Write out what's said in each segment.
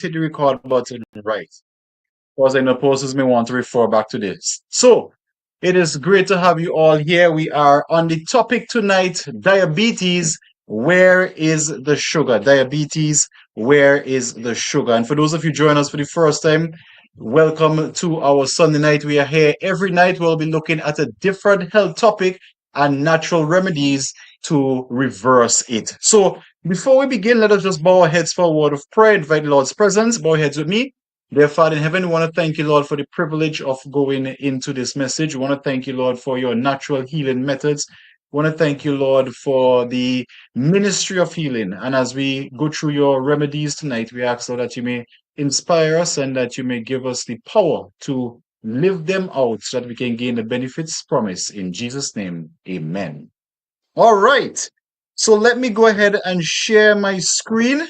hit the record button right. Because I know posters may want to refer back to this. So, it is great to have you all here. We are on the topic tonight, diabetes. Where is the sugar? Diabetes, where is the sugar? And for those of you joining us for the first time, welcome to our Sunday night. We are here every night. We'll be looking at a different health topic and natural remedies to reverse it. So, before we begin, let us just bow our heads for a word of prayer. Invite the Lord's presence. Bow your heads with me. Dear Father in heaven, we want to thank you, Lord, for the privilege of going into this message. We want to thank you, Lord, for your natural healing methods. We want to thank you, Lord, for the ministry of healing. And as we go through your remedies tonight, we ask, Lord, that you may inspire us and that you may give us the power to live them out so that we can gain the benefits promised. In Jesus' name, amen. All right. So let me go ahead and share my screen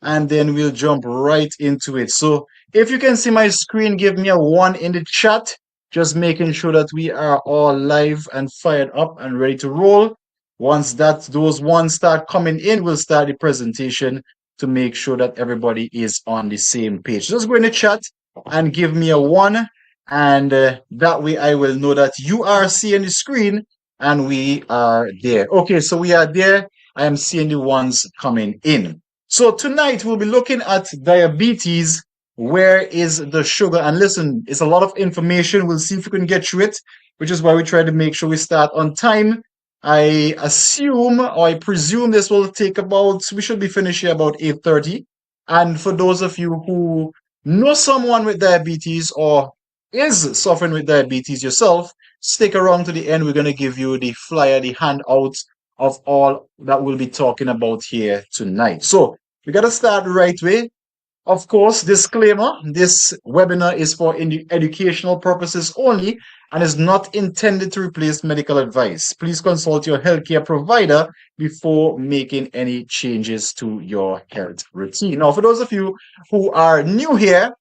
and then we'll jump right into it. So if you can see my screen, give me a 1 in the chat, just making sure that we are all live and fired up and ready to roll. Once those ones start coming in, we'll start the presentation to make sure that everybody is on the same page. Just go in the chat and give me a 1, and that way I will know that you are seeing the screen and we are there. Okay, so we are there. I am seeing the ones coming in. So tonight we'll be looking at diabetes. Where is the sugar? And listen, it's a lot of information. We'll see if we can get through it, which is why we try to make sure we start on time. I assume or I presume this will take we should be finished here about 8:30. And for those of you who know someone with diabetes or is suffering with diabetes yourself, stick around to the end. We're going to give you the flyer, the handout of all that we'll be talking about here tonight. So we got to start right way. Of course, disclaimer, this webinar is for educational purposes only and is not intended to replace medical advice. Please consult your healthcare provider before making any changes to your health routine. Now, for those of you who are new here,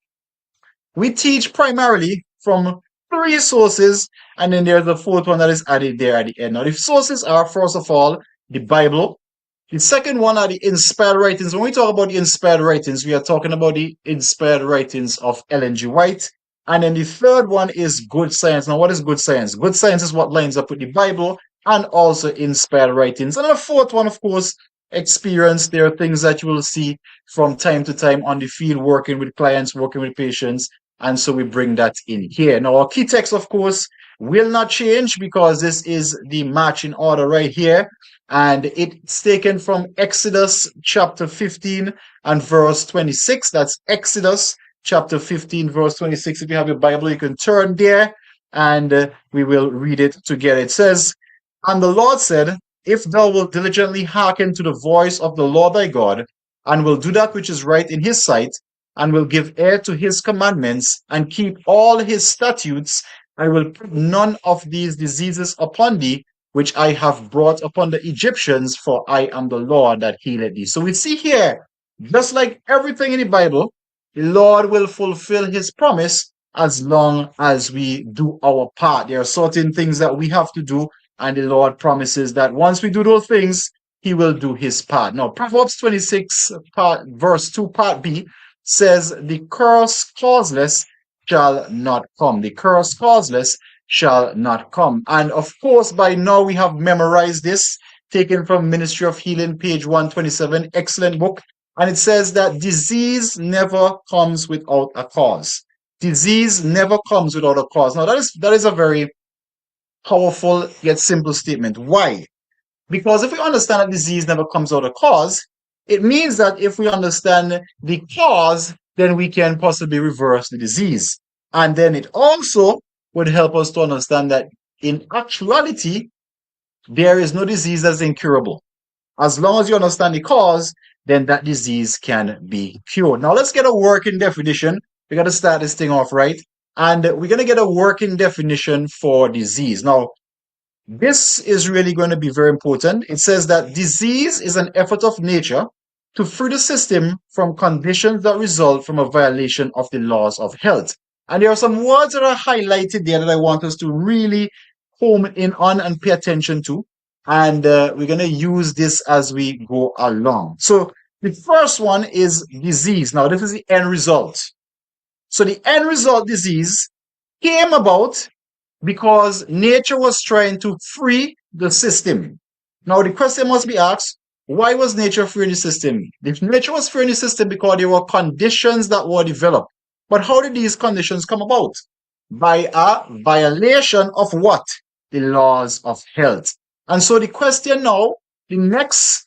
we teach primarily from 3 sources, and then there's the 4th one that is added there at the end. Now, the sources are, first of all, the Bible. The second one are the inspired writings. When we talk about the inspired writings, we are talking about the inspired writings of Ellen G. White. And then the third one is good science. Now, what is good science? Good science is what lines up with the Bible and also inspired writings. And the 4th one, of course, experience. There are things that you will see from time to time on the field, working with clients, working with patients. And so we bring that in here. Now, our key text, of course, will not change because this is the marching order right here. And it's taken from Exodus chapter 15 and verse 26. That's Exodus chapter 15, verse 26. If you have your Bible, you can turn there and we will read it together. It says, "And the Lord said, If thou wilt diligently hearken to the voice of the Lord thy God, and will do that which is right in his sight, and will give ear to his commandments, and keep all his statutes, I will put none of these diseases upon thee, which I have brought upon the Egyptians, for I am the Lord that healeth thee." So we see here, just like everything in the Bible, the Lord will fulfill his promise as long as we do our part. There are certain things that we have to do, and the Lord promises that once we do those things, he will do his part. Now, Proverbs 26, verse 2, part B, says, "The curse causeless shall not come." The curse causeless shall not come. And of course, by now we have memorized this, taken from Ministry of Healing, page 127, excellent book. And it says that disease never comes without a cause. Disease never comes without a cause. Now, that is a very powerful yet simple statement. Why? Because if we understand that disease never comes without a cause, it means that if we understand the cause, then we can possibly reverse the disease. And then it also would help us to understand that in actuality, there is no disease that's incurable. As long as you understand the cause, then that disease can be cured. Now, let's get a working definition. We got to start this thing off right. And we're going to get a working definition for disease. Now, this is really going to be very important. It says that disease is an effort of nature to free the system from conditions that result from a violation of the laws of health. And there are some words that are highlighted there that I want us to really home in on and pay attention to. And we're going to use this as we go along. So The first one is disease. Now, this is the end result. So the end result, disease, came about because nature was trying to free the system. Now, the question must be asked, why was nature freeing the system? If nature was freeing the system because there were conditions that were developed. But how did these conditions come about? By a violation of what? The laws of health. And so the question now, the next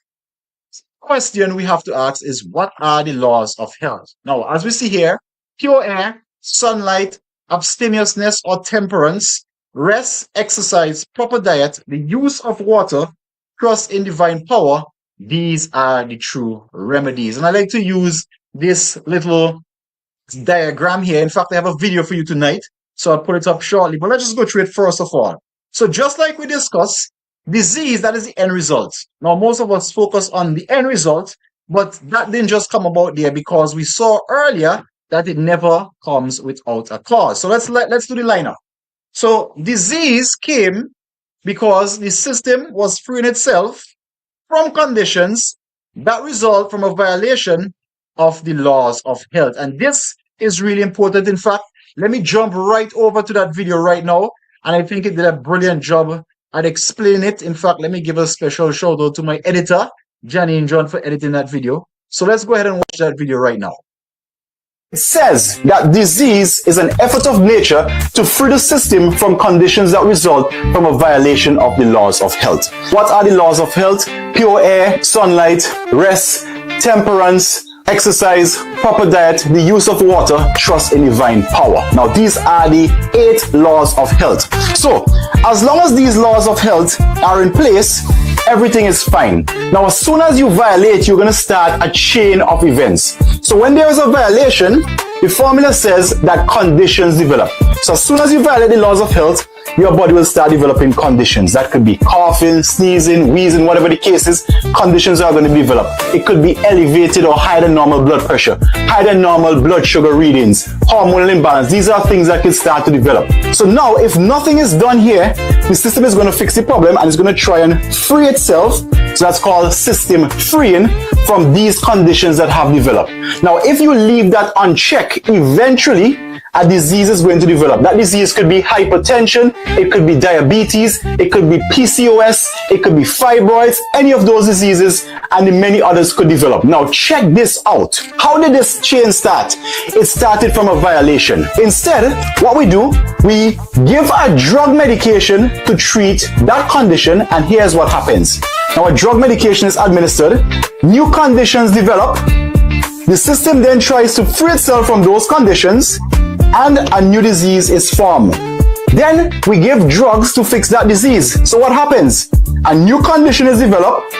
question we have to ask is, what are the laws of health? Now, as we see here, pure air, sunlight, abstemiousness or temperance, rest, exercise, proper diet, the use of water, trust in divine power, these are the true remedies. And I like to use this little diagram here. In fact, I have a video for you tonight, so I'll put it up shortly. But let's just go through it first of all. So just like we discussed, disease, that is the end result. Now, most of us focus on the end result, but that didn't just come about there because we saw earlier that it never comes without a cause. So let's do the lineup. So disease came because the system was freeing itself from conditions that result from a violation of the laws of health. And this is really important. In fact, let me jump right over to that video right now. And I think it did a brilliant job at explaining it. In fact, let me give a special shout out to my editor, Johnny and John, for editing that video. So let's go ahead and watch that video right now. It says that disease is an effort of nature to free the system from conditions that result from a violation of the laws of health. What are the laws of health? Pure air, sunlight, rest, temperance, exercise, proper diet, the use of water, trust in divine power. Now, these are the 8 laws of health. So, as long as these laws of health are in place, everything is fine. Now, as soon as you violate, you're going to start a chain of events. So when there is a violation, the formula says that conditions develop. So as soon as you violate the laws of health, your body will start developing conditions. That could be coughing, sneezing, wheezing, whatever the case is, conditions are going to be developed. It could be elevated or higher than normal blood pressure, higher than normal blood sugar readings, hormonal imbalance. These are things that can start to develop. So now, if nothing is done here, the system is going to fix the problem and it's going to try and free itself. So that's called system freeing from these conditions that have developed. Now, if you leave that unchecked, eventually a disease is going to develop. That disease could be hypertension, it could be diabetes, it could be PCOS, it could be fibroids, any of those diseases, and many others could develop. Now, check this out. How did this chain start? It started from a violation. Instead, what we do, we give a drug medication to treat that condition, and here's what happens. Now, a drug medication is administered, new conditions develop, the system then tries to free itself from those conditions, and a new disease is formed. Then we give drugs to fix that disease. So what happens? A new condition is developed.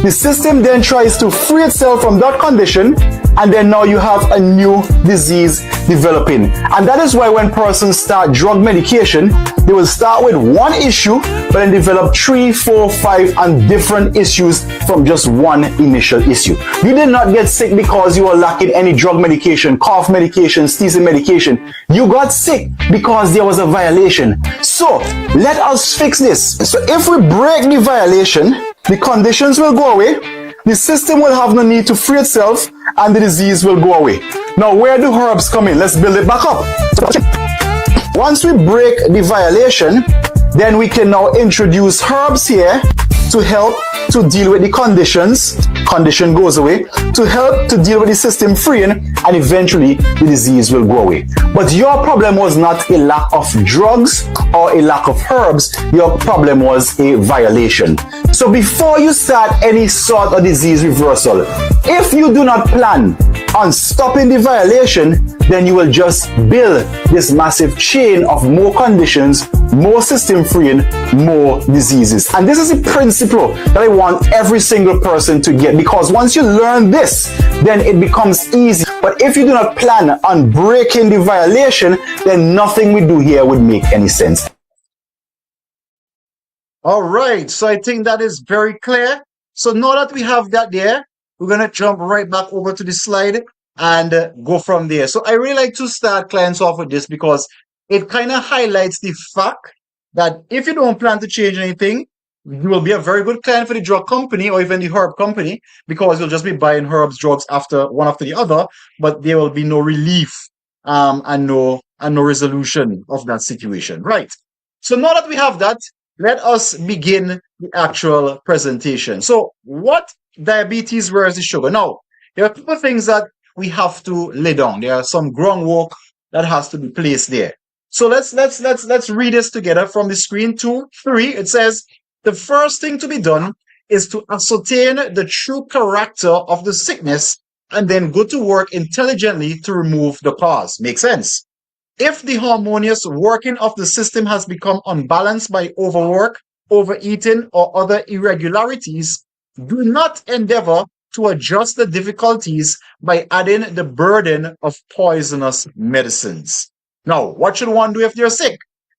The system then tries to free itself from that condition, and then now you have a new disease developing. And that is why when persons start drug medication, they will start with one issue, but then develop 3, 4, 5 and different issues from just one initial issue. You did not get sick because you were lacking any drug medication, cough medication, sneezing medication. You got sick because there was a violation. So let us fix this. So if we break the violation, the conditions will go away, the system will have no need to free itself, and the disease will go away. Now, where do herbs come in? Let's build it back up. Once we break the violation, then we can now introduce herbs here to help to deal with the conditions. Condition goes away, to help to deal with the system freeing, and eventually the disease will go away. But your problem was not a lack of drugs or a lack of herbs. Your problem was a violation. So before you start any sort of disease reversal, if you do not plan on stopping the violation, then you will just build this massive chain of more conditions, more system freeing, more diseases. And this is a principle that I want every single person to get, because once you learn this, then it becomes easy. But if you do not plan on breaking the violation, then nothing we do here would make any sense. All right, so I think that is very clear. So now that we have that there, we're going to jump right back over to the slide and go from there. So I really like to start clients off with this because it kind of highlights the fact that if you don't plan to change anything, you will be a very good client for the drug company or even the herb company, because you'll just be buying herbs, drugs after one after the other, but there will be no relief and no resolution of that situation. Right. So now that we have that, let us begin the actual presentation. So what diabetes versus sugar? Now, there are a couple of things that we have to lay down. There are some groundwork that has to be placed there. So let's read this together from the screen. 2, 3. It says the first thing to be done is to ascertain the true character of the sickness and then go to work intelligently to remove the cause. Makes sense? If the harmonious working of the system has become unbalanced by overwork, overeating, or other irregularities, do not endeavor to adjust the difficulties by adding the burden of poisonous medicines. Now, what should one do if they're sick?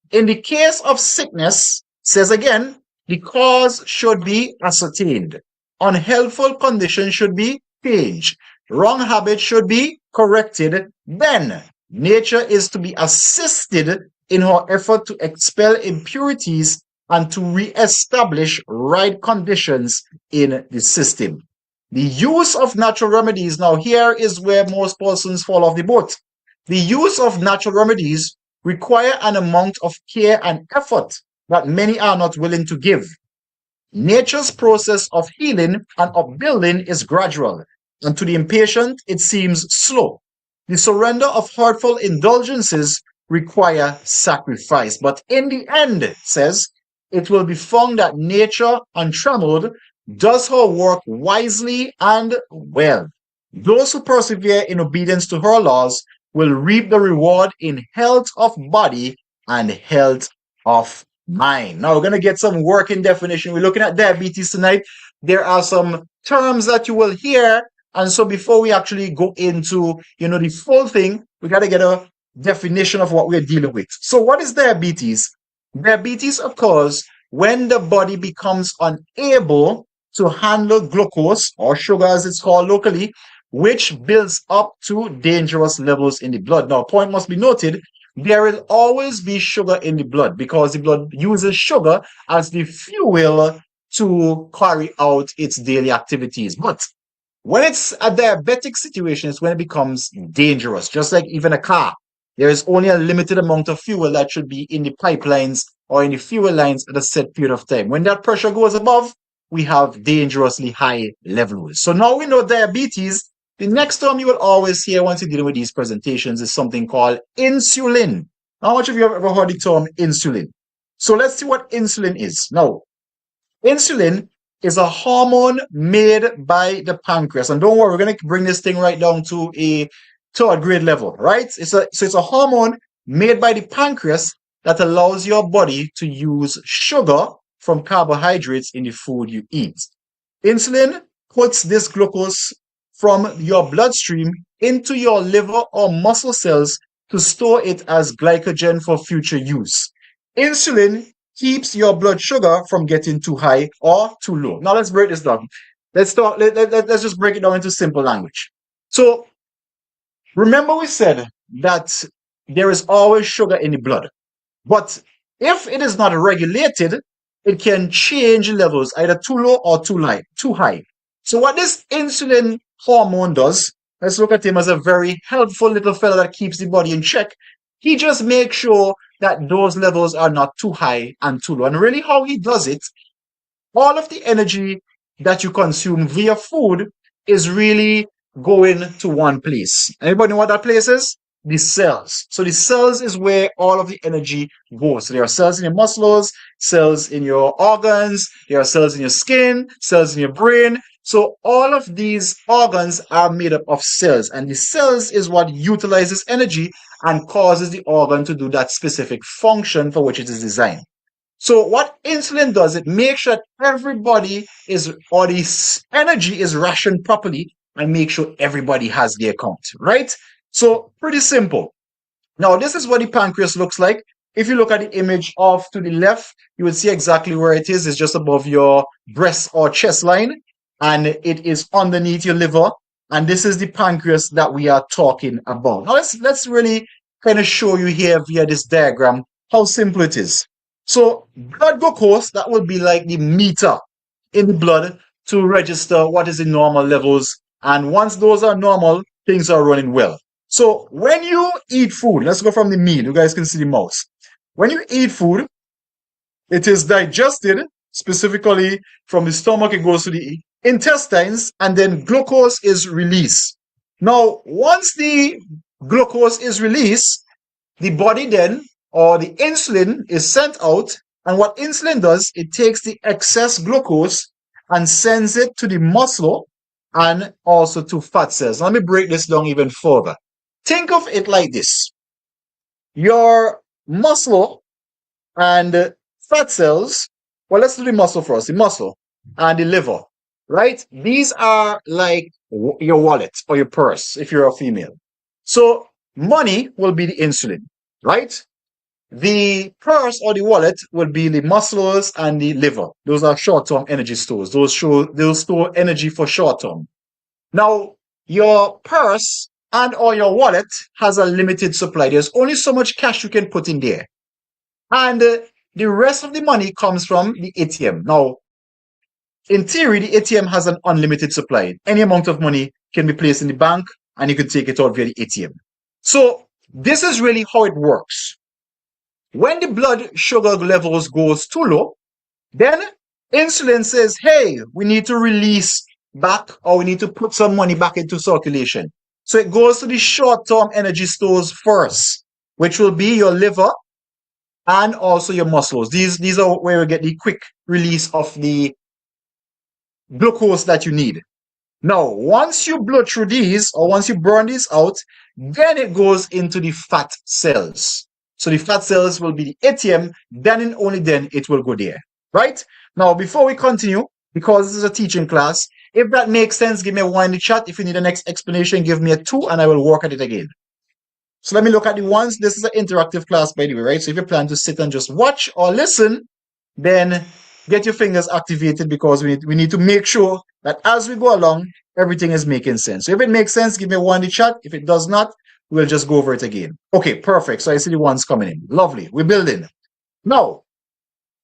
In the case of sickness, says again, the cause should be ascertained. Unhealthful conditions should be changed. Wrong habits should be corrected. Then, nature is to be assisted in her effort to expel impurities and to re-establish right conditions in the system. The use of natural remedies, now here is where most persons fall off the boat. The use of natural remedies require an amount of care and effort that many are not willing to give. Nature's process of healing and upbuilding is gradual, and to the impatient it seems slow. The surrender of hurtful indulgences require sacrifice, but in the end, it says, it will be found that nature, untrammeled, does her work wisely and well. Those who persevere in obedience to her laws will reap the reward in health of body and health of mind. Now we're going to get some working definition. We're looking at diabetes tonight. There are some terms that you will hear. And so before we actually go into, the full thing, we got to get a definition of what we're dealing with. So what is diabetes? Diabetes occurs when the body becomes unable to handle glucose, or sugar as it's called locally, which builds up to dangerous levels in the blood. Now, point must be noted, there will always be sugar in the blood because the blood uses sugar as the fuel to carry out its daily activities. But when it's a diabetic situation, it's when it becomes dangerous, just like even a car. There is only a limited amount of fuel that should be in the pipelines or in the fuel lines at a set period of time. When that pressure goes above, we have dangerously high levels. So now we know diabetes. The next term you will always hear once you're dealing with these presentations is something called insulin. How much of you have ever heard the term insulin? So let's see what insulin is. Now, insulin is a hormone made by the pancreas. And don't worry, we're going to bring this thing right down to a third grade level, right? It's a hormone made by the pancreas that allows your body to use sugar from carbohydrates in the food you eat. Insulin puts this glucose from your bloodstream into your liver or muscle cells to store it as glycogen for future use. Insulin keeps your blood sugar from getting too high or too low. Now let's break this down. Let's just break it down into simple language. So remember we said that there is always sugar in the blood. But if it is not regulated, it can change levels either too low or too high. So what this insulin hormone does, let's look at him as a very helpful little fella that keeps the body in check. He just makes sure that those levels are not too high and too low. And really how he does it, all of the energy that you consume via food is really going to one place. Anybody know what that place is? The cells. So the cells is where all of the energy goes. So there are cells in your muscles, cells in your organs, there are cells in your skin, cells in your brain. So all of these organs are made up of cells, and the cells is what utilizes energy and causes the organ to do that specific function for which it is designed. So what insulin does, it makes sure that everybody or the energy is rationed properly and make sure everybody has their count, right? So pretty simple. Now this is what the pancreas looks like. If you look at the image off to the left, you will see exactly where it is. It's just above your breast or chest line, and it is underneath your liver. And this is the pancreas that we are talking about. Now let's really kind of show you here via this diagram how simple it is. So blood glucose, that would be like the meter in the blood to register what is the normal levels. And once those are normal, things are running well. So when you eat food, let's go from the meal. You guys can see the mouse. When you eat food, it is digested, specifically from the stomach, it goes to the intestines, and then glucose is released. Now, once the glucose is released, the body then, or the insulin, is sent out. And what insulin does, it takes the excess glucose and sends it to the muscle and also to fat cells. Let me break this down even further. Think of it like this. Your muscle and fat cells, well, let's do the muscle first, the muscle and the liver, right? These are like your wallet or your purse if you're a female. So money will be the insulin, right? The purse or the wallet will be the muscles and the liver. Those are short-term energy stores. Those store energy for short-term. Now, your purse and or your wallet has a limited supply. There's only so much cash you can put in there. And the rest of the money comes from the ATM. Now, in theory, the ATM has an unlimited supply. Any amount of money can be placed in the bank and you can take it out via the ATM. So this is really how it works. When the blood sugar levels goes too low, then insulin says, hey, we need to release back, or we need to put some money back into circulation. So it goes to the short-term energy stores first, which will be your liver and also your muscles. These are where you get the quick release of the glucose that you need. Now, once you blow through these, or once you burn these out, then it goes into the fat cells. So the fat cells will be the ATM, then and only then it will go there, right? Now, before we continue, because this is a teaching class, if that makes sense, give me a 1 in the chat. If you need a next explanation, give me a 2 and I will work at it again. So let me look at the ones. This is an interactive class, by the way, right? So if you plan to sit and just watch or listen, then get your fingers activated, because we need to make sure that as we go along, everything is making sense. So if it makes sense, give me a 1 in the chat. If it does not, we'll just go over it again. Okay, perfect. So I see the ones coming in. Lovely. We're building. Now,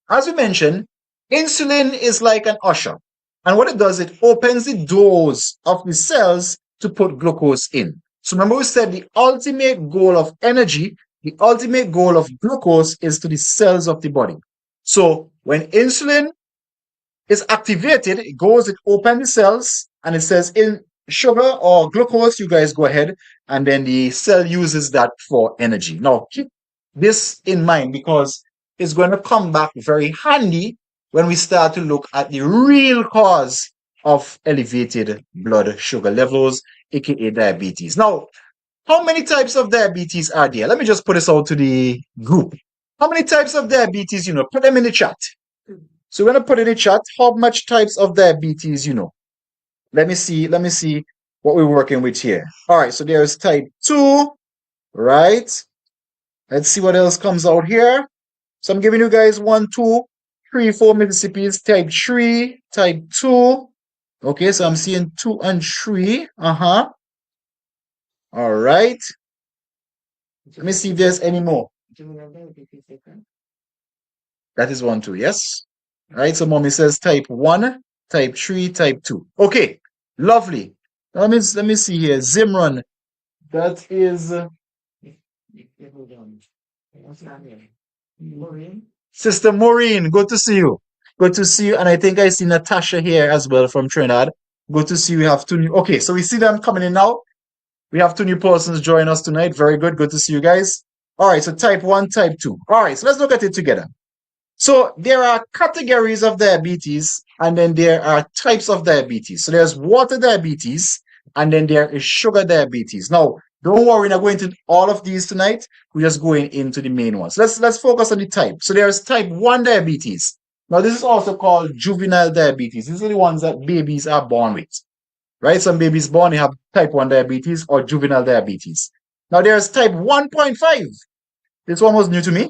as we mentioned, insulin is like an usher. And what it does, it opens the doors of the cells to put glucose in. So remember we said the ultimate goal of energy, the ultimate goal of glucose is to the cells of the body. So when insulin is activated, it goes, it opens the cells, and it says in sugar or glucose, you guys go ahead, and then the cell uses that for energy. Now, keep this in mind, because it's going to come back very handy when we start to look at the real cause of elevated blood sugar levels, aka diabetes. Now, how many types of diabetes are there? Let me just put this out to the group. How many types of diabetes you know? Put them in the chat. So we're going to put in the chat how much types of diabetes you know. Let me see what we're working with here. All right, so there's type 2, right? Let's see what else comes out here. So I'm giving you guys 1, 2, 3, 4 Mississippis. Type 3, type 2. Okay, so I'm seeing 2 and 3. All right. Let me see if there's any more. That is 1, 2, yes? All right, so mommy says type 1, type 3, type 2. Okay, lovely. Let me see here. Zimran. That is Sister Maureen. Good to see you. Good to see you. And I think I see Natasha here as well from Trinidad. Good to see you. We have 2 new. Okay, so we see them coming in now. We have 2 new persons joining us tonight. Very good. Good to see you guys. All right, so type 1, type 2. All right, so let's look at it together. So there are categories of diabetes, and then there are types of diabetes. So there's water diabetes, and then there is sugar diabetes. Now, don't worry, we're not going into all of these tonight. We're just going into the main ones. Let's focus on the type. So there's type 1 diabetes. Now, this is also called juvenile diabetes. These are the ones that babies are born with, right? Some babies born, they have type 1 diabetes or juvenile diabetes. Now, there's type 1.5. This one was new to me.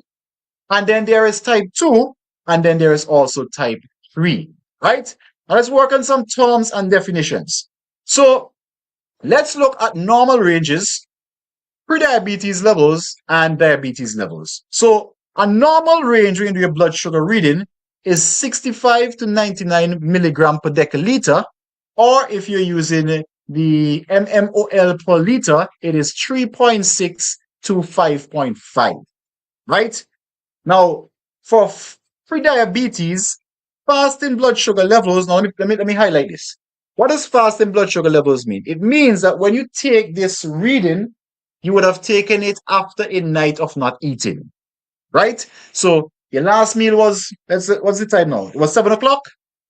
And then there is type 2, and then there is also type 3, right? Now let's work on some terms and definitions. So let's look at normal ranges, pre-diabetes levels, and diabetes levels. So A normal range when you do your blood sugar reading is 65 to 99 milligram per deciliter, or if you're using the mmol per liter, it is 3.6 to 5.5, right? Now, for pre-diabetes, fasting blood sugar levels, now let me highlight this. What does fasting blood sugar levels mean? It means that when you take this reading, you would have taken it after a night of not eating, right? So your last meal was, what's the time now? It was 7 o'clock.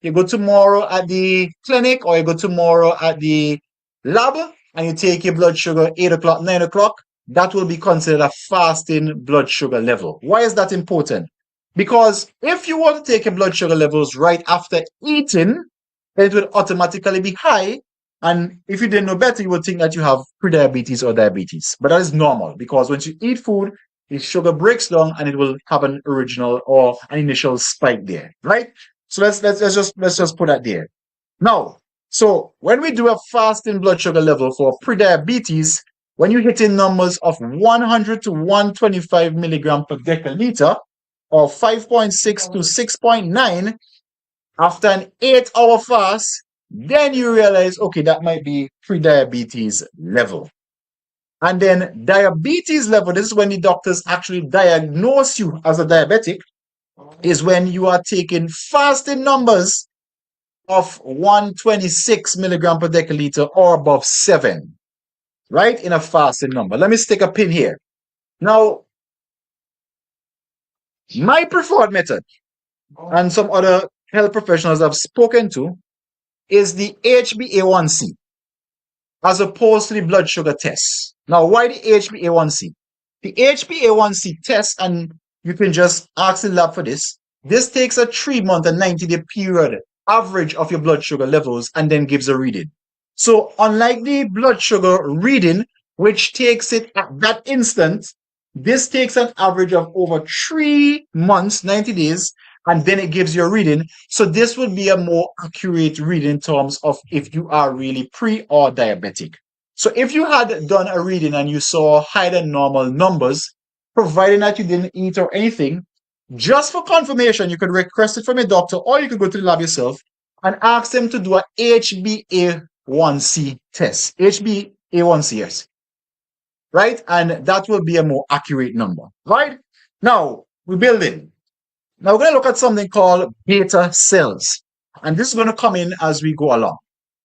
You go tomorrow at the clinic or you go tomorrow at the lab and you take your blood sugar 8 o'clock, 9 o'clock. That will be considered a fasting blood sugar level. Why is that important? Because if you want to take your blood sugar levels right after eating, then it will automatically be high. And if you didn't know better, you would think that you have prediabetes or diabetes. But that is normal because once you eat food, the sugar breaks down and it will have an original or an initial spike there, right? So let's just put that there. Now, so when we do a fasting blood sugar level for prediabetes, when you're hitting numbers of 100 to 125 milligram per deciliter or 5.6 to 6.9 after an 8-hour fast, then you realize, okay, that might be prediabetes level. And then diabetes level, this is when the doctors actually diagnose you as a diabetic, is when you are taking fasting numbers of 126 milligram per deciliter or above 7, right? In a fasting number. Let me stick a pin here. Now, my preferred method, and some other health professionals I've spoken to, is the HbA1c as opposed to the blood sugar test. Now, why the HbA1c? The HbA1c test, and you can just ask the lab for this, this takes a 3-month and 90-day period average of your blood sugar levels and then gives a reading. So unlike the blood sugar reading, which takes it at that instant, this takes an average of over 3 months, 90 days, and then it gives you a reading. So this would be a more accurate reading in terms of if you are really pre or diabetic. So if you had done a reading and you saw higher than normal numbers, providing that you didn't eat or anything, just for confirmation, you could request it from a doctor or you could go to the lab yourself and ask them to do a HbA1c test. HbA1c, yes. Right? And that will be a more accurate number. Right? Now, we're building. Now, we're going to look at something called beta cells. And this is going to come in as we go along.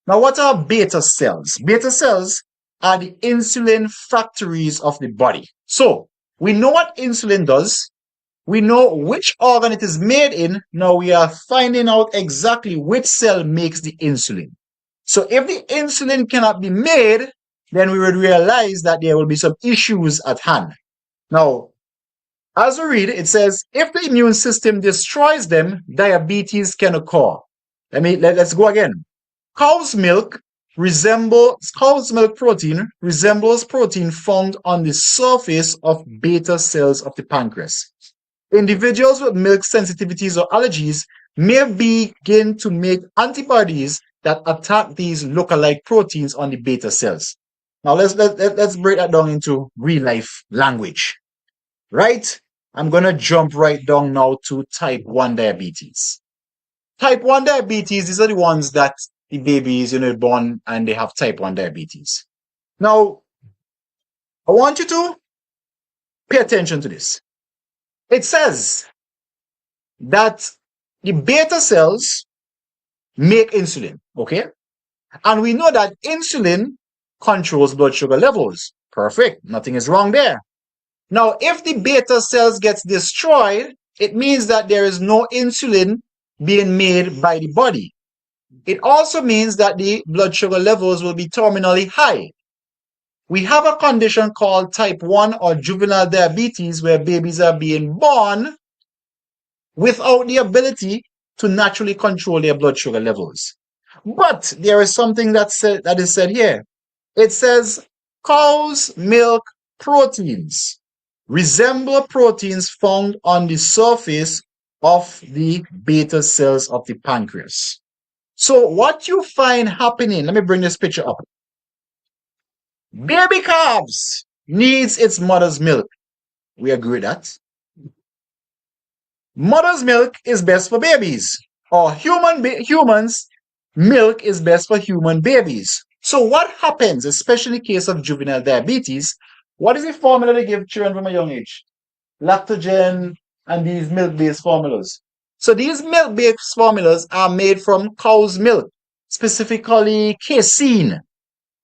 Now, what are beta cells? Beta cells are the insulin factories of the body. So, we know what insulin does. We know which organ it is made in. Now, we are finding out exactly which cell makes the insulin. So, if the insulin cannot be made, then we would realize that there will be some issues at hand. Now, as we read, it says, if the immune system destroys them, diabetes can occur. Let's go again. Cow's milk protein resembles protein found on the surface of beta cells of the pancreas. Individuals with milk sensitivities or allergies may begin to make antibodies that attack these lookalike proteins on the beta cells. Now let's break that down into real life language. Right? I'm going to jump right down now to type 1 diabetes. Type 1 diabetes, these are the ones that the babies, born and they have type 1 diabetes. Now, I want you to pay attention to this. It says that the beta cells make insulin, okay? And we know that insulin controls blood sugar levels. Perfect. Nothing is wrong there. Now, if the beta cells gets destroyed, it means that there is no insulin being made by the body. It also means that the blood sugar levels will be terminally high. We have a condition called type 1 or juvenile diabetes where babies are being born without the ability to naturally control their blood sugar levels. But there is something that is said here. It says cow's milk proteins resemble proteins found on the surface of the beta cells of the pancreas. So what you find happening, let me bring this picture up. Baby calves needs its mother's milk. We agree with that. Mother's milk is best for babies, or humans' milk is best for human babies. So what happens, especially in the case of juvenile diabetes, what is the formula they give children from a young age? Lactogen and these milk-based formulas. So these milk-based formulas are made from cow's milk, specifically casein.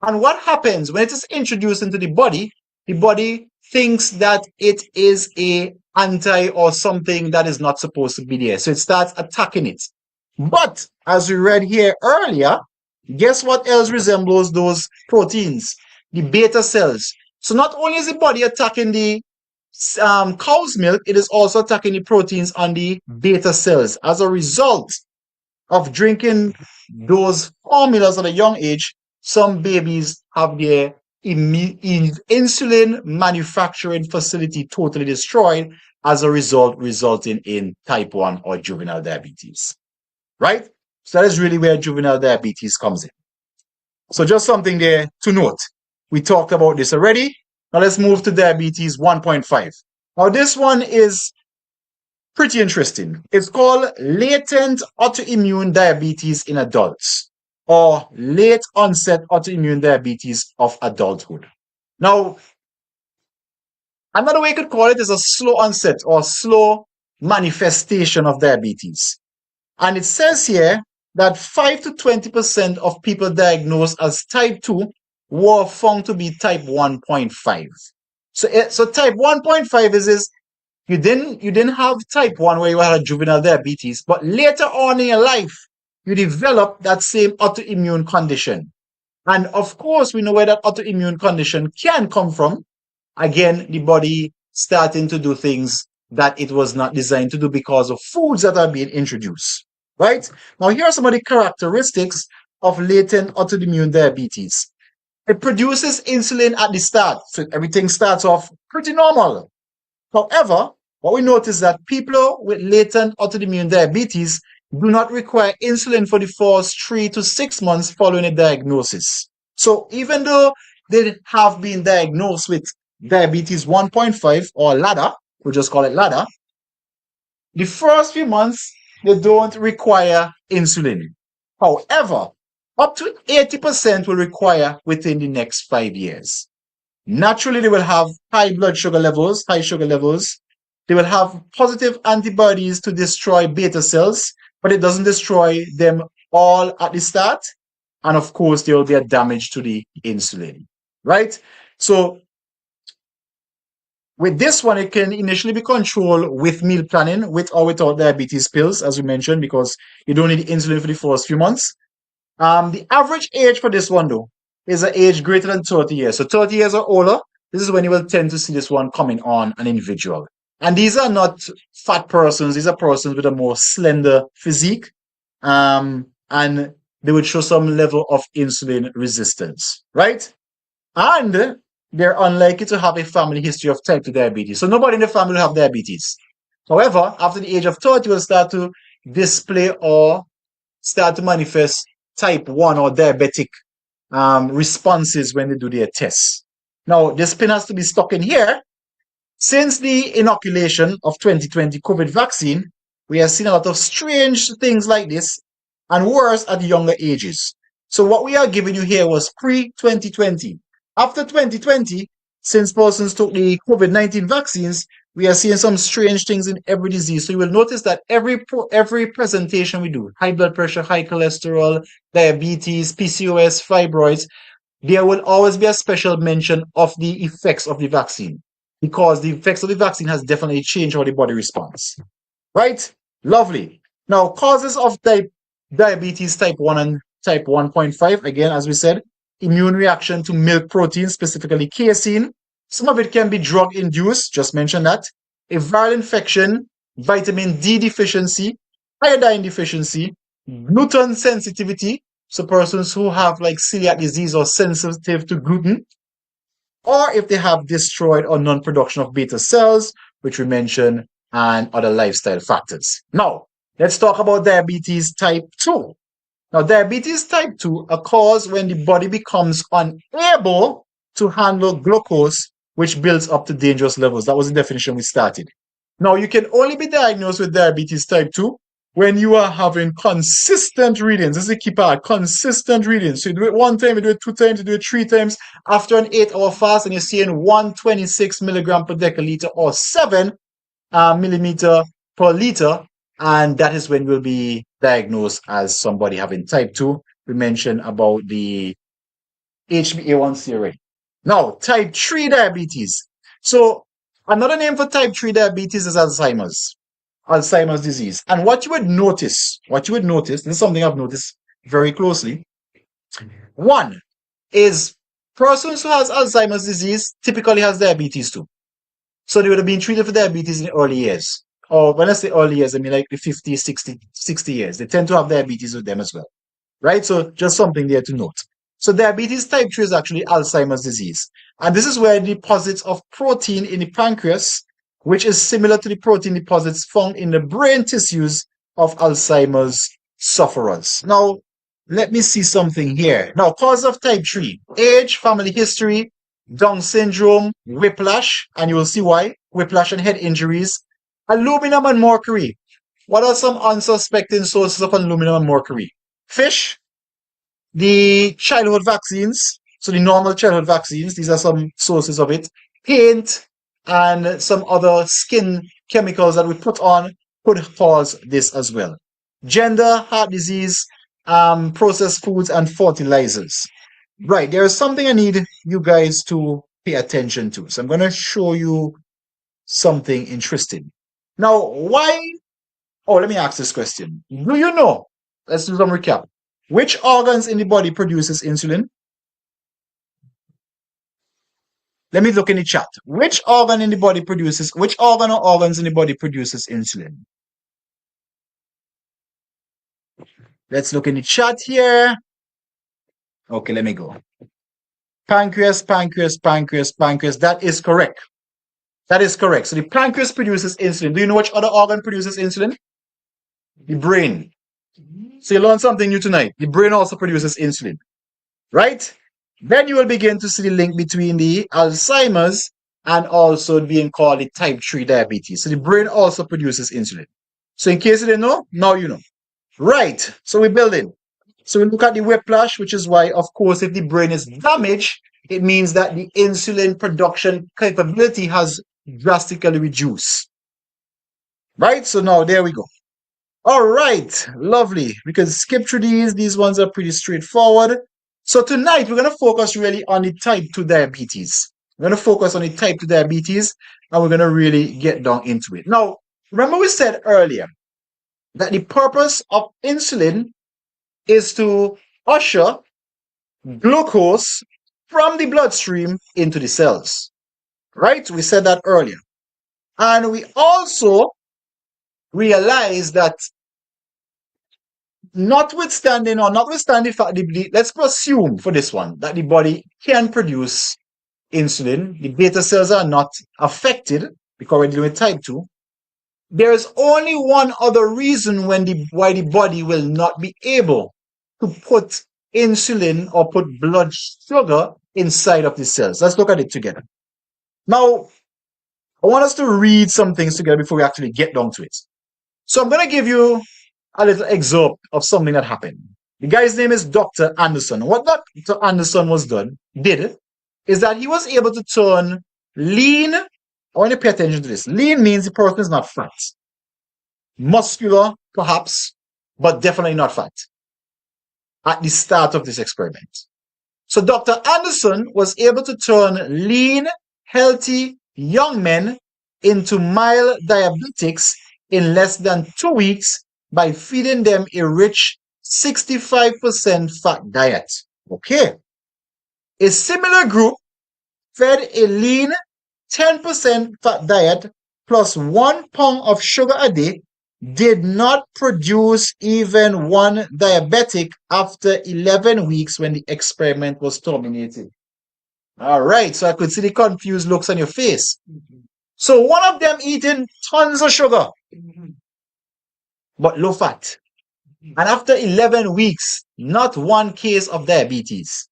And what happens when it is introduced into the body thinks that it is a anti or something that is not supposed to be there. So it starts attacking it. But as we read here earlier, guess what else resembles those proteins? The beta cells. So not only is the body attacking the cow's milk, it is also attacking the proteins on the beta cells. As a result of drinking those formulas at a young age, some babies have their insulin manufacturing facility totally destroyed, as a result, resulting in type 1 or juvenile diabetes. Right? So that is really where juvenile diabetes comes in. So just something there to note. We talked about this already. Now let's move to diabetes 1.5. Now this one is pretty interesting. It's called latent autoimmune diabetes in adults, or late onset autoimmune diabetes of adulthood. Now, another way you could call it is a slow onset or slow manifestation of diabetes. And it says here that 5 to 20% of people diagnosed as type 2 were found to be type 1.5. So type 1.5 is you didn't have type 1 where you had a juvenile diabetes, but later on in your life, you develop that same autoimmune condition. And of course, we know where that autoimmune condition can come from. Again, the body starting to do things that it was not designed to do because of foods that are being introduced. Right? Now, here are some of the characteristics of latent autoimmune diabetes. It produces insulin at the start, so everything starts off pretty normal. However, what we notice is that people with latent autoimmune diabetes do not require insulin for the first 3 to 6 months following a diagnosis. So even though they have been diagnosed with diabetes 1.5 or LADA, we'll just call it LADA, the first few months, they don't require insulin. However, up to 80% will require within the next 5 years. Naturally, they will have high blood sugar levels, high sugar levels. They will have positive antibodies to destroy beta cells, but it doesn't destroy them all at the start. And of course, there will be a damage to the insulin, right? So with this one, it can initially be controlled with meal planning, with or without diabetes pills, as we mentioned, because you don't need insulin for the first few months. The average age for this one, though, is an age greater than 30 years. So 30 years or older, this is when you will tend to see this one coming on an individual. And these are not fat persons. These are persons with a more slender physique. And they would show some level of insulin resistance, right? And they're unlikely to have a family history of type 2 diabetes. So nobody in the family will have diabetes. However, after the age of 30, will start to display or start to manifest type 1 or diabetic responses when they do their tests. Now, this pin has to be stuck in here. Since the inoculation of 2020 COVID vaccine, we have seen a lot of strange things like this and worse at younger ages. So what we are giving you here was pre-2020. After 2020, since persons took the COVID-19 vaccines, we are seeing some strange things in every disease. So you will notice that every presentation we do, high blood pressure, high cholesterol, diabetes, PCOS, fibroids, there will always be a special mention of the effects of the vaccine, because the effects of the vaccine has definitely changed how the body responds. Right? Lovely. Now, causes of diabetes type 1 and type 1.5, again, as we said, immune reaction to milk protein, specifically casein. Some of it can be drug-induced, just mentioned that. A viral infection, vitamin D deficiency, iodine deficiency, gluten sensitivity, so persons who have like celiac disease or sensitive to gluten, or if they have destroyed or non-production of beta cells, which we mentioned, and other lifestyle factors. Now, let's talk about diabetes type 2. Now, diabetes type 2 occurs when the body becomes unable to handle glucose, which builds up to dangerous levels. That was the definition we started. Now, you can only be diagnosed with diabetes type 2 when you are having consistent readings. This is the key part, consistent readings. So you do it one time, you do it two times, you do it three times. After an 8-hour fast, and you're seeing 126 milligram per deciliter or 7 millimeter per liter, and that is when you will be diagnosed as somebody having type 2. We mentioned about the HbA1c rate. Now, type 3 diabetes. So, another name for type 3 diabetes is Alzheimer's disease. And what you would notice, this is something I've noticed very closely. One is persons who has Alzheimer's disease typically has diabetes too. So they would have been treated for diabetes in the early years. Or when I say early years, I mean like the 50, 60 years. They tend to have diabetes with them as well. Right? So just something there to note. So diabetes type 3 is actually Alzheimer's disease. And this is where deposits of protein in the pancreas, which is similar to the protein deposits found in the brain tissues of Alzheimer's sufferers. Now, let me see something here. Now, cause of type 3, age, family history, Down syndrome, whiplash, and you will see why. Whiplash and head injuries. Aluminum and mercury. What are some unsuspecting sources of aluminum and mercury? Fish, the childhood vaccines, so the normal childhood vaccines, these are some sources of it. Paint and some other skin chemicals that we put on could cause this as well. Gender, heart disease, processed foods, and fertilizers. Right, there is something I need you guys to pay attention to. So I'm going to show you something interesting. Now, let me ask this question. Do you know, let's do some recap. Which organs in the body produces insulin? Let me look in the chat. Which organ or organs in the body produces insulin? Let's look in the chat here. Okay, let me go. Pancreas. That is correct. So the pancreas produces insulin. Do you know which other organ produces insulin? The brain. So you learned something new tonight. The brain also produces insulin. Right? Then you will begin to see the link between the Alzheimer's and also being called the type 3 diabetes. So the brain also produces insulin. So in case you didn't know, now you know. Right. So we're building. So we look at the whiplash, which is why, of course, if the brain is damaged, it means that the insulin production capability has drastically reduced. Right? So now there we go. All right. Lovely. We can skip through these. These ones are pretty straightforward. So tonight, we're going to focus really on the type 2 diabetes. We're going to focus on the type 2 diabetes, and we're going to really get down into it. Now, remember we said earlier that the purpose of insulin is to usher glucose from the bloodstream into the cells. Right? We said that earlier. And we also realized that notwithstanding the fact, let's assume for this one that the body can produce insulin, the beta cells are not affected because we're dealing with type 2. There's only one other reason why the body will not be able to put insulin or put blood sugar inside of the cells. Let's look at it together. Now, I want us to read some things together before we actually get down to it. So I'm going to give you a little excerpt of something that happened. The guy's name is Dr. Anderson. What Dr. Anderson did is that he was able to turn lean. I want you to pay attention to this. Lean means the person is not fat. Muscular, perhaps, but definitely not fat at the start of this experiment. So Dr. Anderson was able to turn lean, healthy young men into mild diabetics in less than 2 weeks by feeding them a rich 65% fat diet. Okay. A similar group fed a lean 10% fat diet plus 1 pound of sugar a day did not produce even one diabetic after 11 weeks when the experiment was terminated. All right, so I could see the confused looks on your face. So one of them eating tons of sugar, but low fat. And after 11 weeks, not one case of diabetes.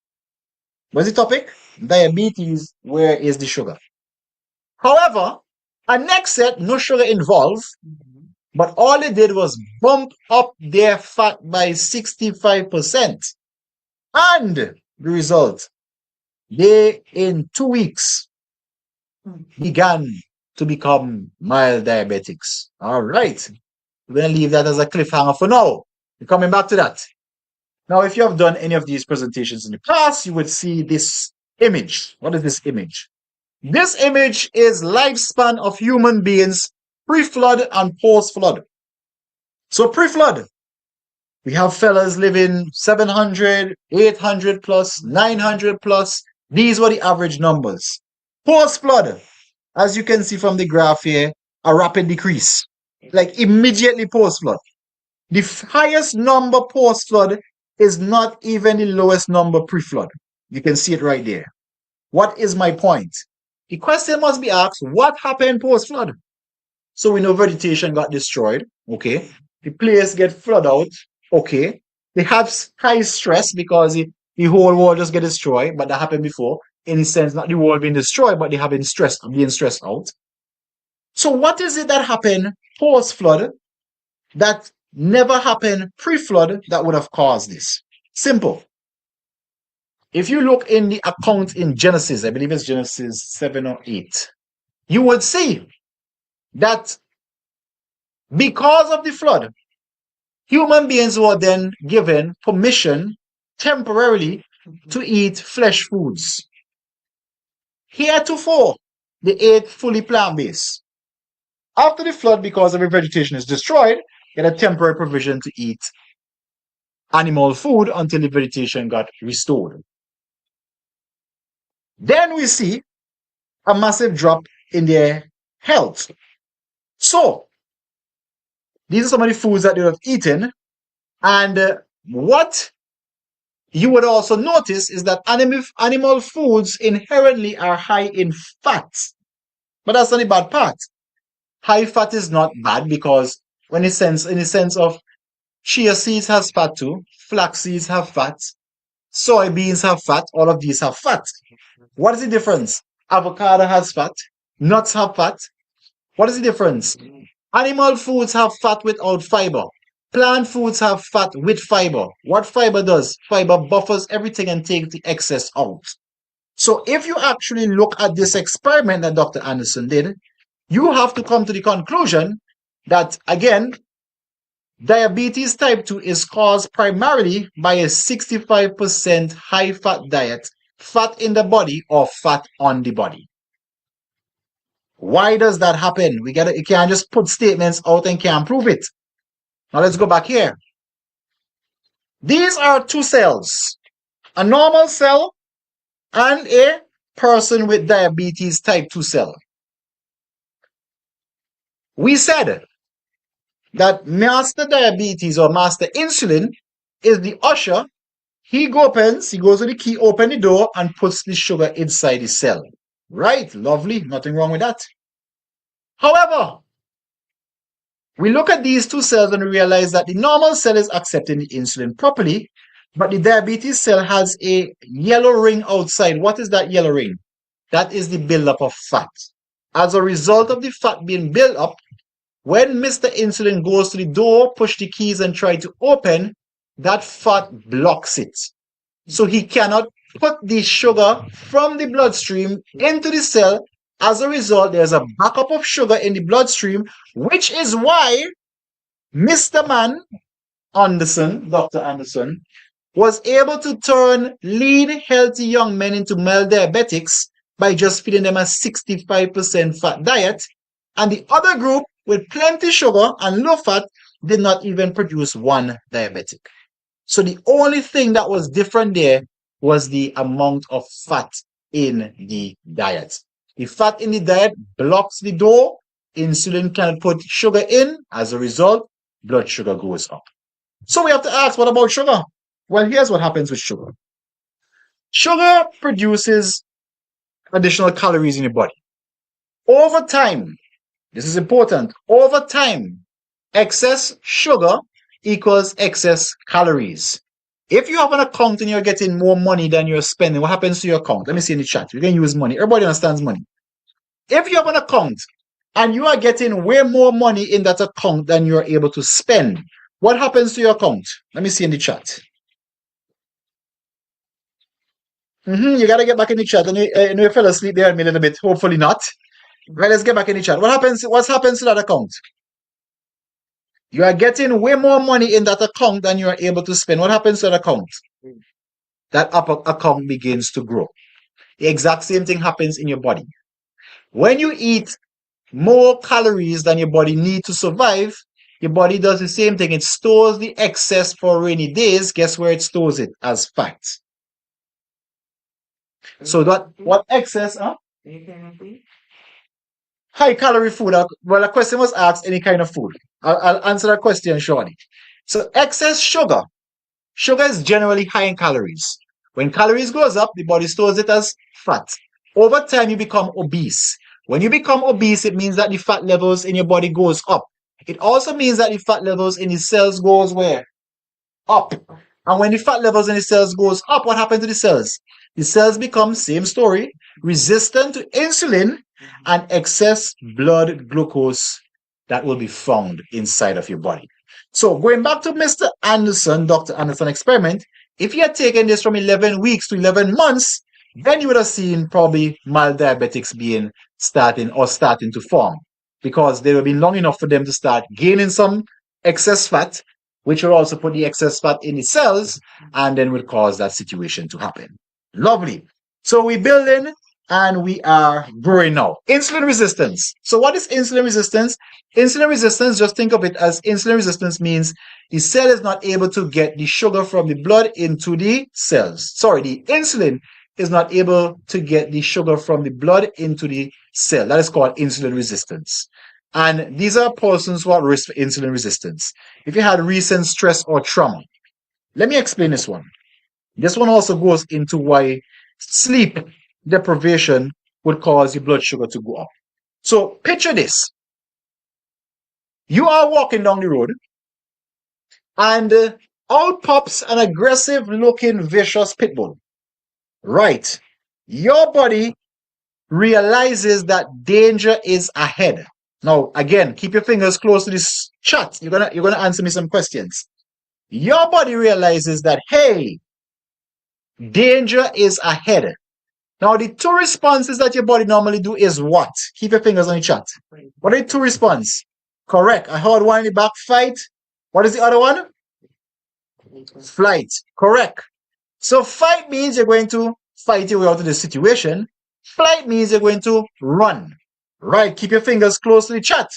What's the topic? Diabetes, where is the sugar? However, A next set, no sugar involved, but all they did was bump up their fat by 65%. And the result, they in 2 weeks began to become mild diabetics. All right. We're going to leave that as a cliffhanger for now. We're coming back to that. Now, if you have done any of these presentations in the past, you would see this image. What is this image? This image is lifespan of human beings pre-flood and post-flood. So pre-flood, we have fellas living 700, 800 plus, 900 plus. These were the average numbers. Post-flood, as you can see from the graph here, a rapid decrease. Like immediately post-flood. The highest number post-flood is not even the lowest number pre-flood. You can see it right there. What is my point? The question must be asked, what happened post-flood? So we know vegetation got destroyed, okay? The place get flooded out, okay? They have high stress because the whole world just get destroyed, but that happened before. In a sense, not the world being destroyed, but they have been being stressed out. So what is it that happened post-flood that never happened pre-flood that would have caused this? Simple. If you look in the account in Genesis, I believe it's Genesis 7 or 8, you would see that because of the flood, human beings were then given permission temporarily to eat flesh foods. Heretofore, they ate fully plant-based. After the flood, because every vegetation is destroyed, they had a temporary provision to eat animal food until the vegetation got restored. Then we see a massive drop in their health. So, these are some of the foods that they have eaten. And what you would also notice is that animal foods inherently are high in fat. But that's not the bad part. High fat is not bad because in the sense of chia seeds has fat too, flax seeds have fat, soybeans have fat, all of these have fat. What is the difference? Avocado has fat, nuts have fat. What is the difference? Animal foods have fat without fiber. Plant foods have fat with fiber. What fiber does? Fiber buffers everything and takes the excess out. So if you actually look at this experiment that Dr. Anderson did, you have to come to the conclusion that, again, diabetes type 2 is caused primarily by a 65% high-fat diet, fat in the body or fat on the body. Why does that happen? You can't just put statements out and can't prove it. Now let's go back here. These are two cells, a normal cell and a person with diabetes type 2 cell. We said that master diabetes or master insulin is the usher. He goes with the key, open the door and puts the sugar inside the cell. Right, lovely, nothing wrong with that. However, we look at these two cells and we realize that the normal cell is accepting the insulin properly, but the diabetes cell has a yellow ring outside. What is that yellow ring? That is the buildup of fat. As a result of the fat being built up, when Mr. Insulin goes to the door, push the keys and try to open, that fat blocks it. So he cannot put the sugar from the bloodstream into the cell. As a result, there's a backup of sugar in the bloodstream, which is why Mr. Man Anderson, Dr. Anderson, was able to turn lean, healthy young men into mild diabetics by just feeding them a 65% fat diet. And the other group with plenty sugar and low fat did not even produce one diabetic. So the only thing that was different there was the amount of fat in the diet. The fat in the diet blocks the door. Insulin cannot put sugar in. As a result, blood sugar goes up. So we have to ask, what about sugar? Well, here's what happens with sugar. Sugar produces additional calories in your body. Over time, this is important, over time, excess sugar equals excess calories. If you have an account and you're getting more money than you're spending, what happens to your account? Let me see in the chat. You can use money. Everybody understands money. If you have an account and you are getting way more money in that account than you are able to spend. What happens to your account? Let me see in the chat. You got to get back in the chat. And you fell asleep there a little bit. Hopefully not. Right, let's get back in the chat. What happens to that account? You are getting way more money in that account than you are able to spend. What happens to that account? That account begins to grow. The exact same thing happens in your body. When you eat more calories than your body needs to survive, your body does the same thing. It stores the excess for rainy days. Guess where it stores it? As fat. So what excess? High calorie food. Well, the question was asked any kind of food. I'll answer that question shortly. So excess sugar. Sugar is generally high in calories. When calories goes up, the body stores it as fat. Over time, you become obese. When you become obese, it means that the fat levels in your body goes up. It also means that the fat levels in the cells goes where? Up. And when the fat levels in the cells goes up, what happens to the cells? The cells become, same story, resistant to insulin and excess blood glucose that will be found inside of your body. So going back to Mr. Anderson, Dr. Anderson experiment, if you had taken this from 11 weeks to 11 months, then you would have seen probably mild diabetics starting to form, because they would have been long enough for them to start gaining some excess fat, which will also put the excess fat in the cells and then will cause that situation to happen. Lovely. So we build in and we are growing now. Insulin resistance. So what is insulin resistance? Insulin resistance, just think of it as insulin resistance means the cell is not able to get the sugar from the blood into the cells. Sorry, the insulin is not able to get the sugar from the blood into the cell. That is called insulin resistance. And these are persons who are at risk for insulin resistance. If you had recent stress or trauma. Let me explain this one. This one also goes into why sleep deprivation would cause your blood sugar to go up. So picture this. You are walking down the road and out pops an aggressive looking vicious pit bull. Right. Your body realizes that danger is ahead. Now, again, keep your fingers close to this chat. You're gonna answer me some questions. Your body realizes that, hey, danger is ahead. Now, the two responses that your body normally do is what? Keep your fingers on the chat. What are the two responses? Correct. I heard one in the back, fight. What is the other one? Flight. Correct. So fight means you're going to fight your way out of the situation. Flight means you're going to run. Right. Keep your fingers close to the chat.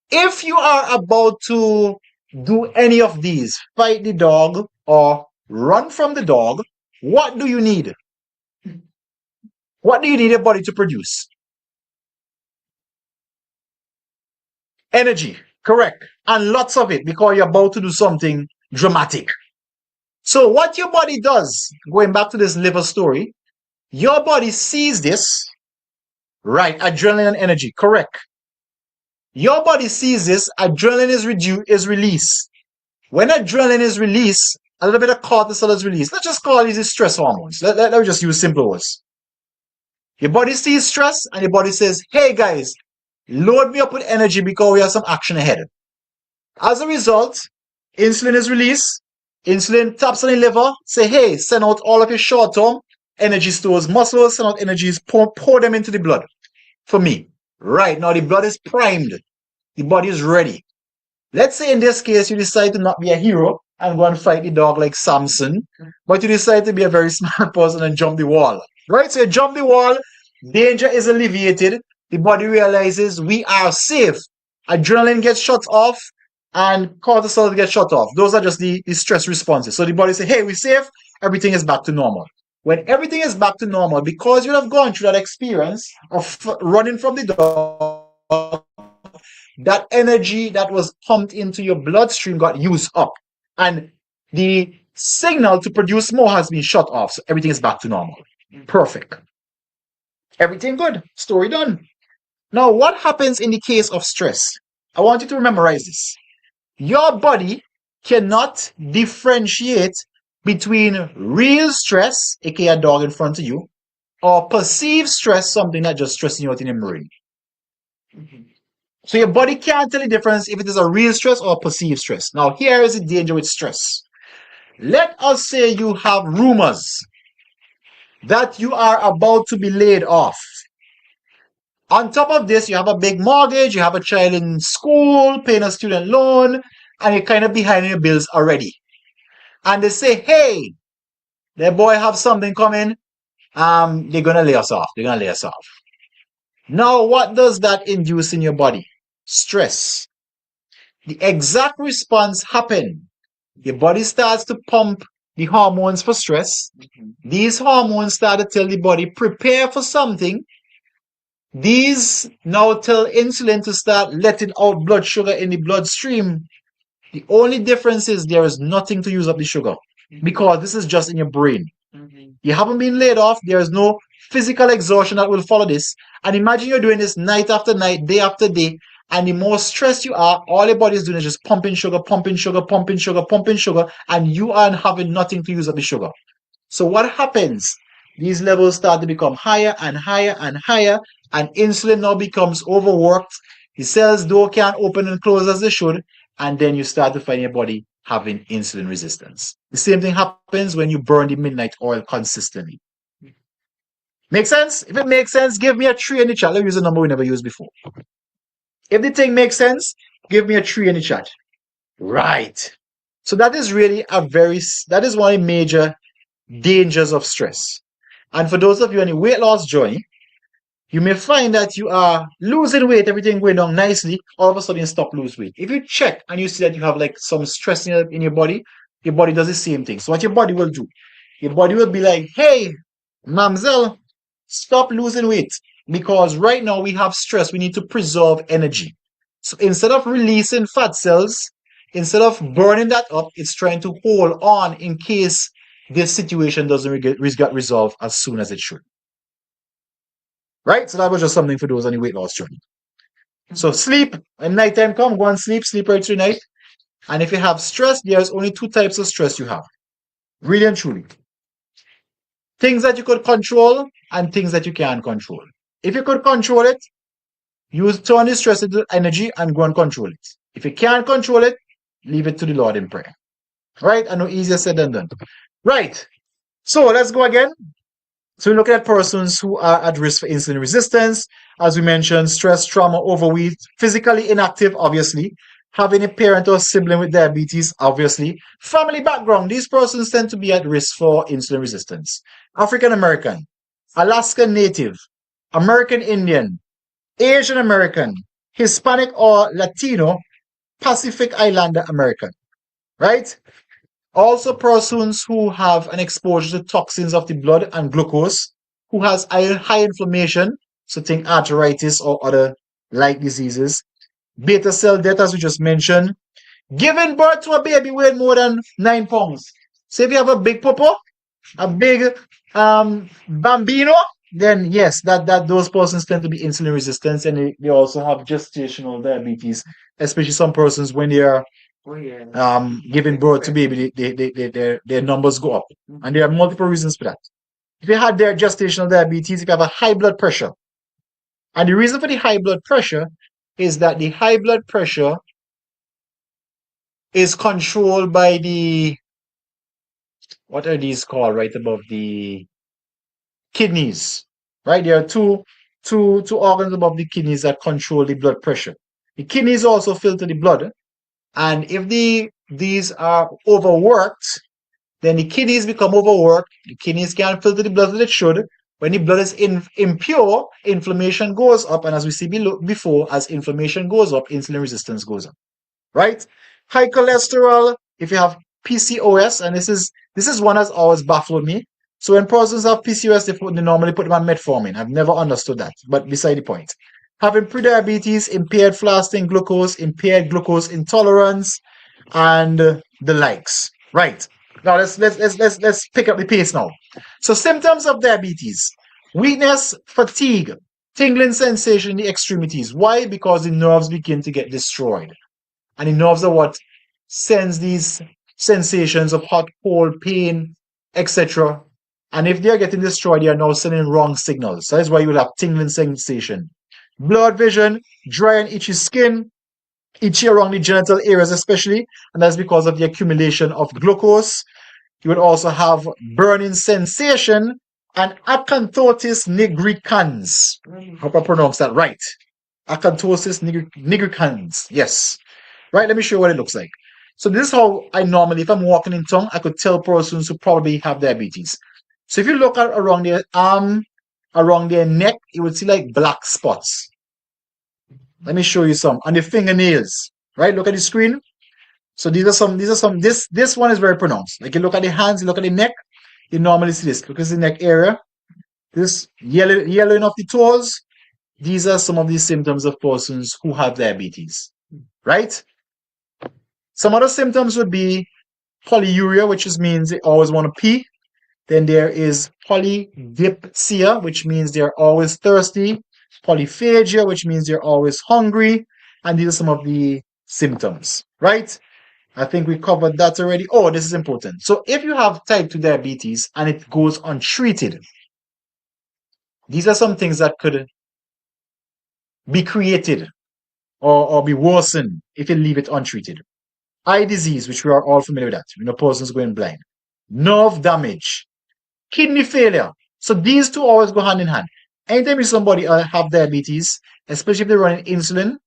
If you are about to do any of these, fight the dog or run from the dog, what do you need? What do you need your body to produce? Energy. Correct. And lots of it, because you're about to do something dramatic. So what your body does, going back to this liver story, your body sees this, right? Adrenaline and energy. Correct. Your body sees this, adrenaline is released. When adrenaline is released, a little bit of cortisol is released. Let's just call these stress hormones. Let me just use simple words. Your body sees stress and your body says, hey guys, load me up with energy because we have some action ahead. As a result, insulin is released. Insulin taps on the liver, say, hey, send out all of your short-term energy stores, muscles, send out energies, pour them into the blood for me. Right, now the blood is primed. The body is ready. Let's say in this case, you decide to not be a hero and go and fight the dog like Samson, but you decide to be a very smart person and jump the wall. Right, so you jump the wall, danger is alleviated, the body realizes we are safe. Adrenaline gets shut off, and cortisol gets shut off. Those are just the stress responses. So the body says, hey, we're safe, everything is back to normal. When everything is back to normal, because you have gone through that experience of running from the dog, that energy that was pumped into your bloodstream got used up. And the signal to produce more has been shut off. So everything is back to normal. Perfect. Everything good. Story done. Now, what happens in the case of stress? I want you to memorize this. Your body cannot differentiate between real stress, aka a dog in front of you, or perceived stress, something that just stressing you out in your brain. So your body can't tell the difference if it is a real stress or a perceived stress. Now, here is the danger with stress. Let us say you have rumors that you are about to be laid off. On top of this, you have a big mortgage, you have a child in school, paying a student loan, and you're kind of behind in your bills already. And they say, hey, the boy have something coming, they're gonna lay us off. They're gonna lay us off. Now, what does that induce in your body? Stress. The exact response happen. Your body starts to pump the hormones for stress. These hormones start to tell the body, prepare for something. These now tell insulin to start letting out blood sugar in the bloodstream. The only difference is there is nothing to use up the sugar because this is just in your brain. You haven't been laid off. There is no physical exhaustion that will follow this. And imagine you're doing this night after night, day after day. And the more stressed you are, all your body is doing is just pumping sugar, pumping sugar, pumping sugar, pumping sugar. And you are having nothing to use up the sugar. So what happens? These levels start to become higher and higher and higher. And insulin now becomes overworked. The cells door can't open and close as they should. And then you start to find your body having insulin resistance. The same thing happens when you burn the midnight oil consistently. Make sense? If it makes sense, give me a 3 in the chat. Let me use a number we never used before. If the thing makes sense, give me a 3 in the chat. Right. So that is really that is one of the major dangers of stress. And for those of you on the weight loss journey, you may find that you are losing weight, everything going on nicely, all of a sudden you stop losing weight. If you check and you see that you have like some stress in your body does the same thing. So what your body will do, your body will be like, hey, mamzelle, stop losing weight because right now we have stress. We need to preserve energy. So instead of releasing fat cells, instead of burning that up, it's trying to hold on in case this situation doesn't get resolved as soon as it should. Right? So that was just something for those on the weight loss journey. So sleep, when nighttime come, go and sleep right through night. And if you have stress, there's only 2 types of stress you have. Really and truly. Things that you could control and things that you can't control. If you could control it, you turn the stress into energy and go and control it. If you can't control it, leave it to the Lord in prayer. Right? I know easier said than done. Right. So let's go again. So we're looking at persons who are at risk for insulin resistance. As we mentioned, stress, trauma, overweight, physically inactive, obviously. Having a parent or sibling with diabetes, obviously. Family background. These persons tend to be at risk for insulin resistance. African American, Alaskan Native, American Indian, Asian American, Hispanic or Latino, Pacific Islander American. Right? Also persons who have an exposure to toxins of the blood and glucose, who has high inflammation, so think arthritis or other like diseases, beta cell death as we just mentioned, giving birth to a baby weighing more than 9 pounds. So if you have a big popo, a big bambino, then yes, that those persons tend to be insulin resistant, and they also have gestational diabetes, especially some persons when they are giving birth to baby, their numbers go up. And there are multiple reasons for that. If you had their gestational diabetes, if you have a high blood pressure, and the reason for the high blood pressure is that the high blood pressure is controlled by the, what are these called right above the kidneys, right? There are two organs above the kidneys that control the blood pressure. The kidneys also filter the blood. And if these are overworked, then the kidneys become overworked. The kidneys can't filter the blood that it should. When the blood is impure, inflammation goes up. And as we see before, as inflammation goes up, insulin resistance goes up. Right? High cholesterol, if you have PCOS, and this is one that's always baffled me. So when persons have PCOS, they normally put them on metformin. I've never understood that, but beside the point. Having prediabetes, impaired fasting glucose, impaired glucose intolerance, and the likes. Right. Now let's pick up the pace now. So symptoms of diabetes: weakness, fatigue, tingling sensation in the extremities. Why? Because the nerves begin to get destroyed. And the nerves are what sends these sensations of hot, cold, pain, etc. And if they are getting destroyed, they are now sending wrong signals. So that's why you will have tingling sensation. Blurred vision, dry and itchy skin, itchy around the genital areas especially, and that's because of the accumulation of glucose. You would also have burning sensation and acanthosis nigricans. Hope I pronounced that right. Acanthosis nigricans. Yes. Right, let me show you what it looks like. So this is how I normally, if I'm walking in tongue, I could tell persons who probably have diabetes. So if you look at around their arm, around their neck, you would see like black spots. Let me show you some. On the fingernails, right? Look at the screen. So these are some, this one is very pronounced. Like you look at the hands, you look at the neck, you normally see this. Look at the neck area. This yellowing of the toes. These are some of the symptoms of persons who have diabetes, right? Some other symptoms would be polyuria, which means they always want to pee. Then there is polydipsia, which means they're always thirsty. Polyphagia, which means they're always hungry. And these are some of the symptoms, right? I think we covered that already. Oh, this is important. So if you have type 2 diabetes and it goes untreated, these are some things that could be created or be worsened if you leave it untreated. Eye disease, which we are all familiar with that. You know, persons going blind. Nerve damage. Kidney failure. So these two always go hand in hand. Anytime somebody have diabetes, especially if they're running insulin,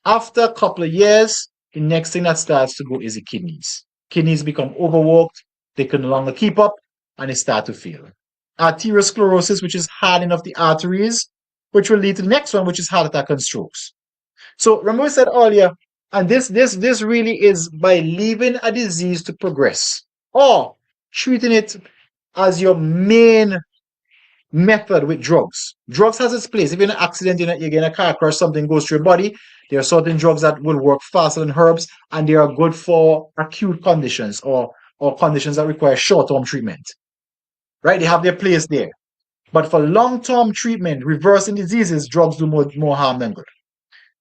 after a couple of years, the next thing that starts to go is the kidneys. Kidneys become overworked, they can no longer keep up, and they start to fail. Arteriosclerosis, which is hardening of the arteries, which will lead to the next one, which is heart attack and strokes. So remember we said earlier, and this really is by leaving a disease to progress or treating it as your main method with drugs. Drugs has its place. If you're in an accident, you get in a car crash, something goes through your body, there are certain drugs that will work faster than herbs, and they are good for acute conditions or conditions that require short-term treatment. Right? They have their place there. But for long-term treatment, reversing diseases, drugs do more harm than good.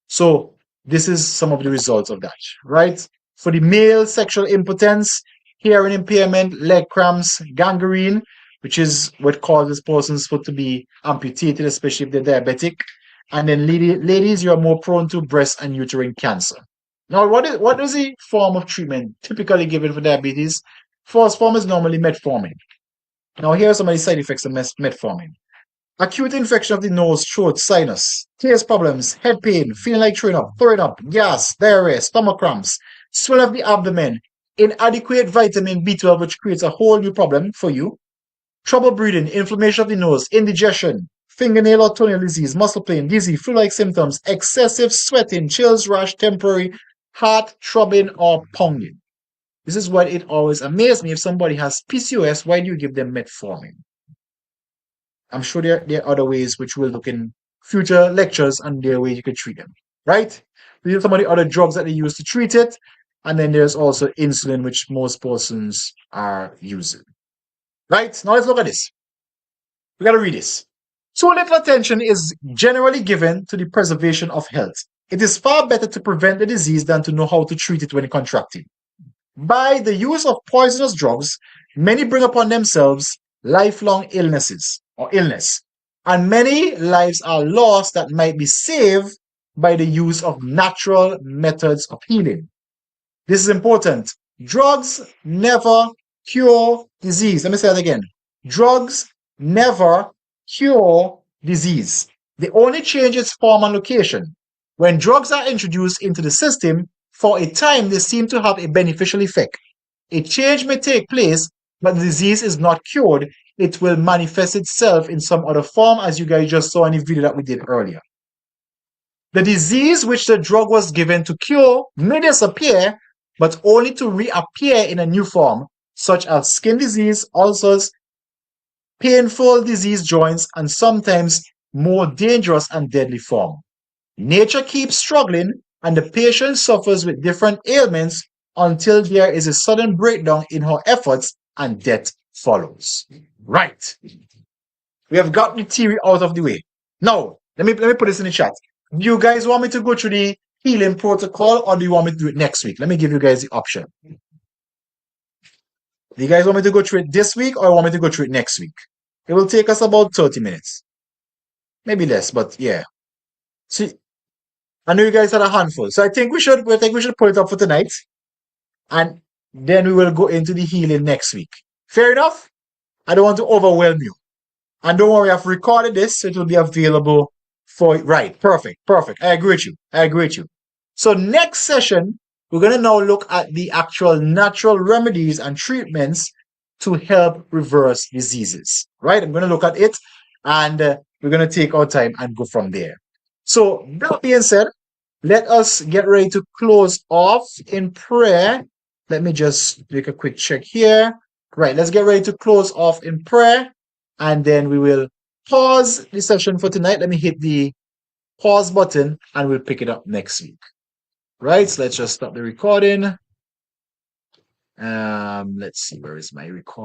So this is some of the results of that, right? For the male, sexual impotence, hearing impairment, leg cramps, gangrene, which is what causes persons to be amputated, especially if they're diabetic. And then ladies, you are more prone to breast and uterine cancer. Now, what is the form of treatment typically given for diabetes? First form is normally metformin. Now, here are some of the side effects of metformin. Acute infection of the nose, throat, sinus, taste problems, head pain, feeling like throwing up, gas, diarrhea, stomach cramps, swelling of the abdomen, inadequate vitamin B12, which creates a whole new problem for you, trouble breathing, inflammation of the nose, indigestion, fingernail or toenail disease, muscle pain, dizzy, flu-like symptoms, excessive sweating, chills, rash, temporary, heart throbbing or pounding. This is what it always amazes me. If somebody has PCOS, why do you give them metformin? I'm sure there are other ways which we'll look in future lectures, and there are ways you could treat them, right? These are some of the other drugs that they use to treat it. And then there's also insulin, which most persons are using. Right? Now let's look at this. We got to read this. So little attention is generally given to the preservation of health. It is far better to prevent the disease than to know how to treat it when contracted. By the use of poisonous drugs, many bring upon themselves lifelong illness, and many lives are lost that might be saved by the use of natural methods of healing. This is important. Drugs never cure disease. Let me say that again. Drugs never cure disease. They only change its form and location. When drugs are introduced into the system, for a time they seem to have a beneficial effect. A change may take place, but the disease is not cured. It will manifest itself in some other form, as you guys just saw in the video that we did earlier. The disease which the drug was given to cure may disappear, but only to reappear in a new form, such as skin disease, ulcers, painful diseased joints, and sometimes more dangerous and deadly form. Nature keeps struggling, and the patient suffers with different ailments until there is a sudden breakdown in her efforts and death follows. Right. We have got the theory out of the way. Now, let me put this in the chat. Do you guys want me to go through the healing protocol, or do you want me to do it next week? Let me give you guys the option. Do you guys want me to go through it this week, or want me to go through it next week? It will take us about 30 minutes. Maybe less, but yeah. See, I know you guys had a handful, so I think we should put it up for tonight, and then we will go into the healing next week. Fair enough? I don't want to overwhelm you. And don't worry, I've recorded this, so it will be available for right. Perfect. I agree with you. So next session, we're gonna now look at the actual natural remedies and treatments to help reverse diseases. Right? I'm gonna look at it, and we're gonna take our time and go from there. So that being said, let us get ready to close off in prayer. Let me just make a quick check here. Right, let's get ready to close off in prayer, and then we will pause the session for tonight. Let me hit the pause button, and we'll pick it up next week. Right, so let's just stop the recording. Let's see, where is my recording?